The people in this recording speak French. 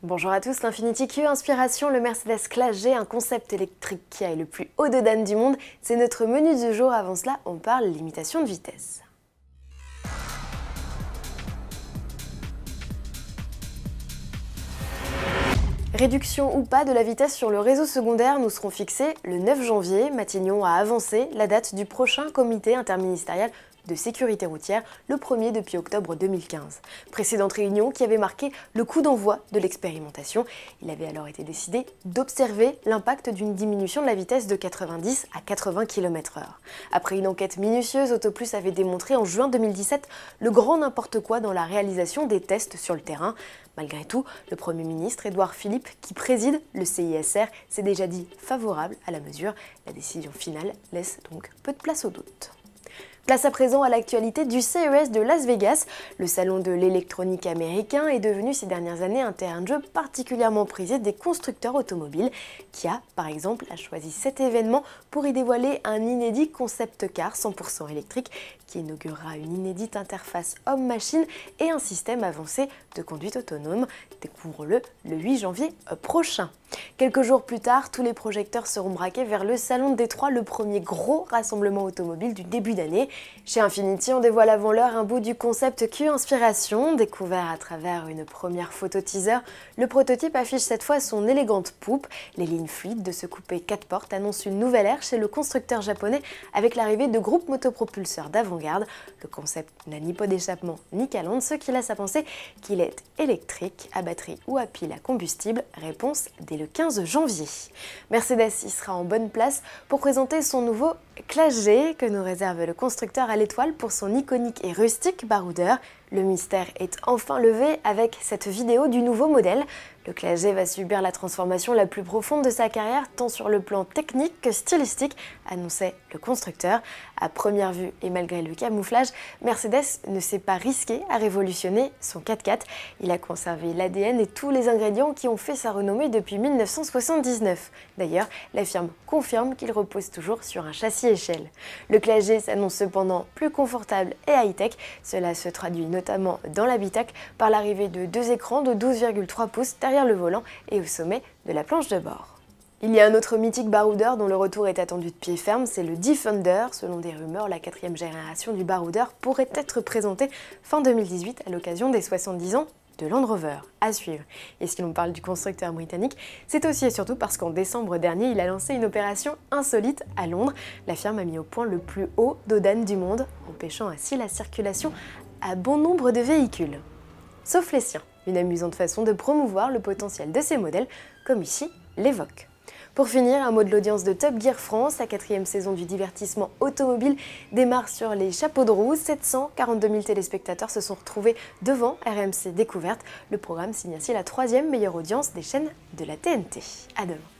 Bonjour à tous, l'Infiniti Q Inspiration, le Mercedes Classe G, un concept électrique qui aille le plus haut de gamme du monde. C'est notre menu du jour. Avant cela, on parle limitation de vitesse. Réduction ou pas de la vitesse sur le réseau secondaire, nous serons fixés le 9 janvier. Matignon a avancé la date du prochain comité interministériel de sécurité routière, le premier depuis octobre 2015. Précédente réunion qui avait marqué le coup d'envoi de l'expérimentation. Il avait alors été décidé d'observer l'impact d'une diminution de la vitesse de 90 à 80 km/h. Après une enquête minutieuse, Autoplus avait démontré en juin 2017 le grand n'importe quoi dans la réalisation des tests sur le terrain. Malgré tout, le Premier ministre Édouard Philippe, qui préside le CISR, s'est déjà dit favorable à la mesure. La décision finale laisse donc peu de place au doute. Place à présent à l'actualité du CES de Las Vegas. Le salon de l'électronique américain est devenu ces dernières années un terrain de jeu particulièrement prisé des constructeurs automobiles. Kia, par exemple, a choisi cet événement pour y dévoiler un inédit concept car 100% électrique qui inaugurera une inédite interface homme-machine et un système avancé de conduite autonome. Découvre-le le 8 janvier prochain. Quelques jours plus tard, tous les projecteurs seront braqués vers le Salon de Détroit, le premier gros rassemblement automobile du début d'année. Chez Infiniti, on dévoile avant l'heure un bout du concept Q Inspiration. Découvert à travers une première photo teaser, le prototype affiche cette fois son élégante poupe. Les lignes fluides de ce coupé 4 portes annoncent une nouvelle ère chez le constructeur japonais avec l'arrivée de groupes motopropulseurs d'avant-garde. Le concept n'a ni pot d'échappement ni calandre, ce qui laisse à penser qu'il est électrique, à batterie ou à pile à combustible. Réponse dès le 15 janvier. Mercedes y sera en bonne place pour présenter son nouveau Classe G que nous réserve le constructeur à l'étoile pour son iconique et rustique baroudeur. Le mystère est enfin levé avec cette vidéo du nouveau modèle. Le Classe G va subir la transformation la plus profonde de sa carrière, tant sur le plan technique que stylistique, annonçait le constructeur. À première vue et malgré le camouflage, Mercedes ne s'est pas risqué à révolutionner son 4x4. Il a conservé l'ADN et tous les ingrédients qui ont fait sa renommée depuis 1979. D'ailleurs, la firme confirme qu'il repose toujours sur un châssis échelle. Le Classe G s'annonce cependant plus confortable et high-tech. Cela se traduit notamment dans l'habitacle par l'arrivée de deux écrans de 12,3 pouces derrière le volant et au sommet de la planche de bord. Il y a un autre mythique baroudeur dont le retour est attendu de pied ferme, c'est le Defender. Selon des rumeurs, la 4e génération du baroudeur pourrait être présentée fin 2018 à l'occasion des 70 ans de Land Rover. À suivre. Et si l'on parle du constructeur britannique, c'est aussi et surtout parce qu'en décembre dernier, il a lancé une opération insolite à Londres. La firme a mis au point le plus haut dos d'âne du monde, empêchant ainsi la circulation à bon nombre de véhicules. Sauf les siens, une amusante façon de promouvoir le potentiel de ces modèles, comme ici l'évoque. Pour finir, un mot de l'audience de Top Gear France. La 4e saison du divertissement automobile démarre sur les chapeaux de roue. 742 000 téléspectateurs se sont retrouvés devant RMC Découverte. Le programme signe ainsi la 3e meilleure audience des chaînes de la TNT. À demain.